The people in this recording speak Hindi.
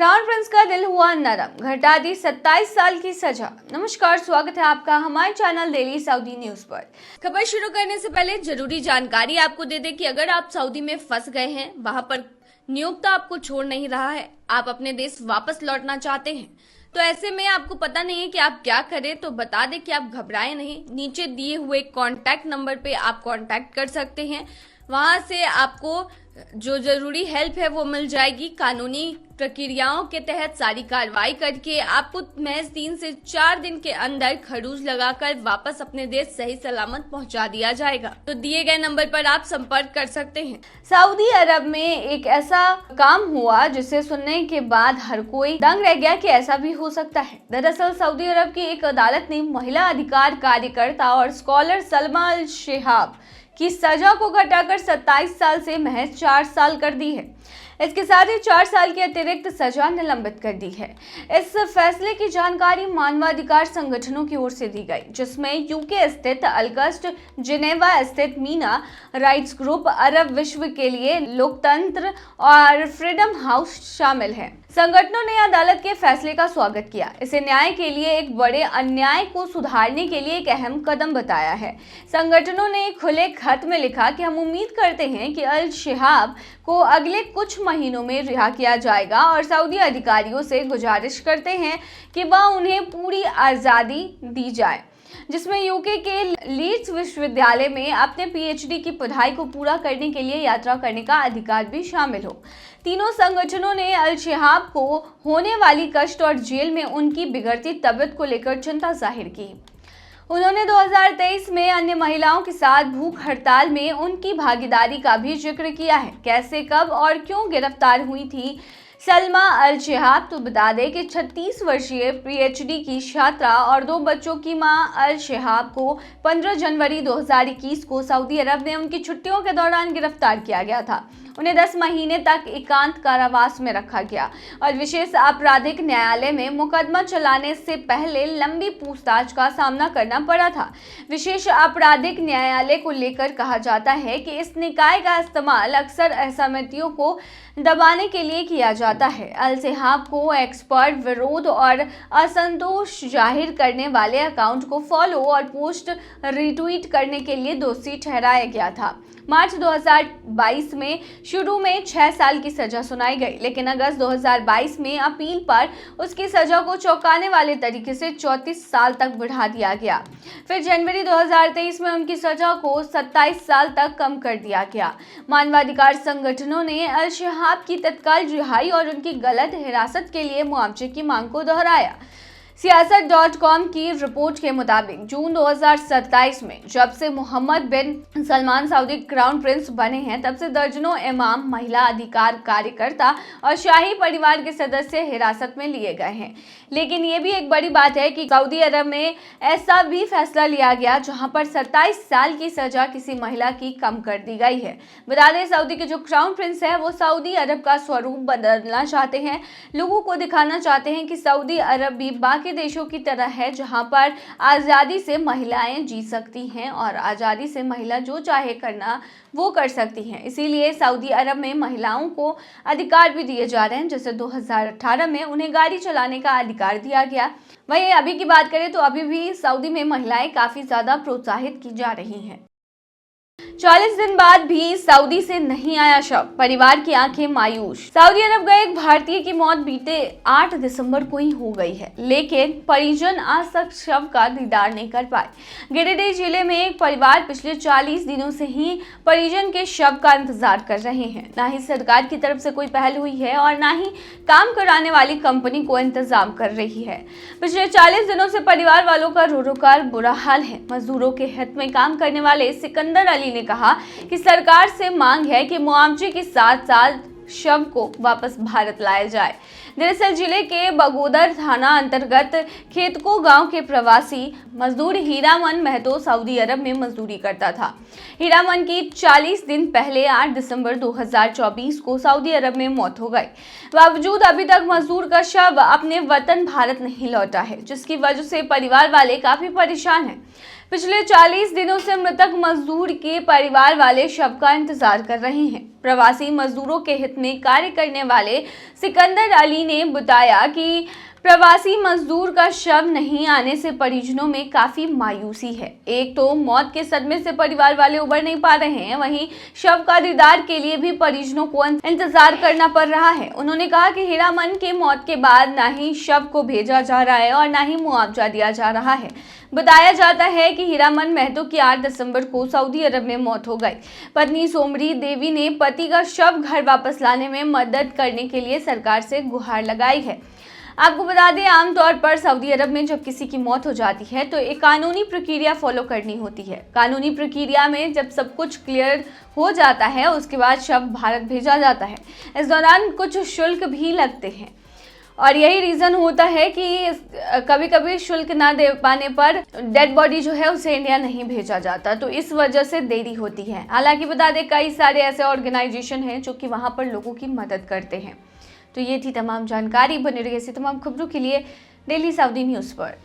क्राउन प्रिंस का दिल हुआ नरम, घटा दी 27 साल की सजा। नमस्कार, स्वागत है आपका हमारे चैनल डेली सऊदी न्यूज पर। खबर शुरू करने से पहले जरूरी जानकारी आपको दे दें कि अगर आप सऊदी में फंस गए हैं, वहां पर नियोक्ता आपको छोड़ नहीं रहा है, आप अपने देश वापस लौटना चाहते हैं, तो ऐसे में आपको पता नहीं है कि आप क्या करें, तो बता दें कि आप घबराएं नहीं। नीचे दिए हुए कॉन्टैक्ट नंबर पे आप कॉन्टैक्ट कर सकते हैं। वहां से आपको जो जरूरी हेल्प है वो मिल जाएगी। कानूनी प्रक्रियाओं के तहत सारी कार्रवाई करके आपको महज 3 से 4 दिन के अंदर खरूज लगाकर वापस अपने देश सही सलामत पहुंचा दिया जाएगा। तो दिए गए नंबर पर आप संपर्क कर सकते हैं। सऊदी अरब में एक ऐसा काम हुआ जिसे सुनने के बाद हर कोई दंग रह गया कि ऐसा भी हो सकता है। दरअसल सऊदी अरब की एक अदालत ने महिला अधिकार कार्यकर्ता और स्कॉलर सलमा अल शिहाब की सजा को घटाकर 27 साल से महज 4 साल कर दी है। इसके साथ ही 4 साल की अतिरिक्त सजा निलंबित कर दी है। इस फैसले की जानकारी मानवाधिकार संगठनों की ओर से दी गई, जिसमें यूके स्थित अल्कस्ट, जिनेवा स्थित मीना राइट्स ग्रुप, अरब विश्व के लिए लोकतंत्र और फ्रीडम हाउस शामिल हैं। संगठनों ने अदालत के फैसले का स्वागत किया। इसे न्याय के लिए एक बड़े अन्याय को सुधारने के लिए एक अहम कदम बताया है। संगठनों ने एक खुले खत में लिखा कि हम उम्मीद करते हैं कि अल शिहाब को अगले कुछ महीनों में रिहा किया जाएगा और सऊदी अधिकारियों से गुजारिश करते हैं कि वह उन्हें पूरी आज़ादी दी जाए, जिसमें यूके के लीड्स विश्वविद्यालय में अपने पीएचडी की पढ़ाई को पूरा करने के लिए यात्रा करने का अधिकार भी शामिल हो। तीनों संगठनों ने अल शिहाब को होने वाली कष्ट और जेल में उनकी बिगड़ती तबीयत को लेकर चिंता जाहिर की। उन्होंने 2023 में अन्य महिलाओं के साथ भूख हड़ताल में उनकी भागीदारी का भी जिक्र किया है। कैसे, कब और क्यों गिरफ्तार हुई थी सलमा अल शिहाब? तो बता दें कि 36 वर्षीय पीएचडी की छात्रा और 2 बच्चों की मां अल शिहाब को 15 जनवरी 2021 को सऊदी अरब में उनकी छुट्टियों के दौरान गिरफ्तार किया गया था। उन्हें 10 महीने तक एकांत कारावास में रखा गया और विशेष आपराधिक न्यायालय में मुकदमा चलाने से पहले लंबी पूछताछ का सामना करना पड़ा था। विशेष आपराधिक न्यायालय को लेकर कहा जाता है कि इस निकाय का इस्तेमाल अक्सर असहमतियों को दबाने के लिए किया जाता है। अल शिहाब को एक्सपर्ट विरोध और असंतोष जाहिर करने वाले अकाउंट को फॉलो और पोस्ट रिट्वीट करने के लिए दोषी ठहराया गया था। मार्च 2022 में शुरू में 6 साल की सजा सुनाई गई, लेकिन अगस्त 2022 में अपील पर उसकी सजा को चौंकाने वाले तरीके से 34 साल तक बढ़ा दिया गया। फिर जनवरी 2023 में उनकी सजा को 27 साल तक कम कर दिया गया। मानवाधिकार संगठनों ने अल शिहाब की तत्काल रिहाई और उनकी गलत हिरासत के लिए मुआवजे की मांग को दोहराया। सियासत.com की रिपोर्ट के मुताबिक जून 2027 में जब से मोहम्मद बिन सलमान सऊदी क्राउन प्रिंस बने हैं, तब से दर्जनों इमाम, महिला अधिकार कार्यकर्ता और शाही परिवार के सदस्य हिरासत में लिए गए हैं। लेकिन ये भी एक बड़ी बात है कि सऊदी अरब में ऐसा भी फैसला लिया गया जहां पर 27 साल की सजा किसी महिला की कम कर दी गई है। बता दें, सऊदी के जो क्राउन प्रिंस है वो सऊदी अरब का स्वरूप बदलना चाहते हैं। लोगों को दिखाना चाहते हैं कि सऊदी अरब भी बाकी देशों की तरह है, जहां पर आजादी से महिलाएं जी सकती हैं और आजादी से महिला जो चाहे करना वो कर सकती हैं। इसीलिए सऊदी अरब में महिलाओं को अधिकार भी दिए जा रहे हैं। जैसे 2018 में उन्हें गाड़ी चलाने का अधिकार दिया गया। वहीं अभी की बात करें तो अभी भी सऊदी में महिलाएं काफी ज्यादा प्रोत्साहित की जा रही हैं। 40 दिन बाद भी सऊदी से नहीं आया शव, परिवार की आंखें मायूस। सऊदी अरब गए एक भारतीय की मौत बीते 8 दिसंबर को ही हो गई है, लेकिन परिजन आज तक शव का दीदार नहीं कर पाए। गिरिडीह जिले में एक परिवार पिछले 40 दिनों से ही परिजन के शव का इंतजार कर रहे हैं। ना ही सरकार की तरफ से कोई पहल हुई है और ना ही काम कराने वाली कंपनी को इंतजाम कर रही है। पिछले 40 दिनों से परिवार वालों का रो रो कर बुरा हाल है। मजदूरों के हित में काम करने वाले सिकंदर अली ने कहा कि सरकार से मांग है कि मुआवजे के साथ साथ शव को वापस भारत लाया जाए। दरअसल जिले के बगोदर थाना अंतर्गत खेतको गांव के प्रवासी मजदूर हीरामन महतो सऊदी अरब में मजदूरी करता था। हीरामन की 40 दिन पहले 8 दिसंबर 2024 को सऊदी अरब में मौत हो गई। बावजूद अभी तक मजदूर का शव अपने वतन भारत नहीं लौटा है, जिसकी वजह से परिवार वाले काफी परेशान हैं। पिछले 40 दिनों से मृतक मजदूर के परिवार वाले शव का इंतजार कर रहे हैं। प्रवासी मजदूरों के हित में कार्य करने वाले सिकंदर अली ने बताया कि प्रवासी मजदूर का शव नहीं आने से परिजनों में काफी मायूसी है। एक तो मौत के सदमे से परिवार वाले उबर नहीं पा रहे हैं, वहीं शव का दीदार के लिए भी परिजनों को इंतजार करना पड़ रहा है। उन्होंने कहा कि हीरामन के मौत के बाद न ही शव को भेजा जा रहा है और न ही मुआवजा दिया जा रहा है। बताया जाता है कि हीरामन महतो की 8 दिसंबर को सऊदी अरब में मौत हो गई। पत्नी सोमरी देवी ने पति का शव घर वापस लाने में मदद करने के लिए सरकार से गुहार लगाई है। आपको बता दें, आमतौर पर सऊदी अरब में जब किसी की मौत हो जाती है तो एक कानूनी प्रक्रिया फॉलो करनी होती है। कानूनी प्रक्रिया में जब सब कुछ क्लियर हो जाता है उसके बाद शव भारत भेजा जाता है। इस दौरान कुछ शुल्क भी लगते हैं और यही रीज़न होता है कि कभी कभी शुल्क ना दे पाने पर डेड बॉडी जो है उसे इंडिया नहीं भेजा जाता, तो इस वजह से देरी होती है। हालांकि बता दें, कई सारे ऐसे ऑर्गेनाइजेशन हैं जो कि वहाँ पर लोगों की मदद करते हैं। तो ये थी तमाम जानकारी। बने रहिए ऐसी तमाम खबरों के लिए डेली सऊदी न्यूज़ पर।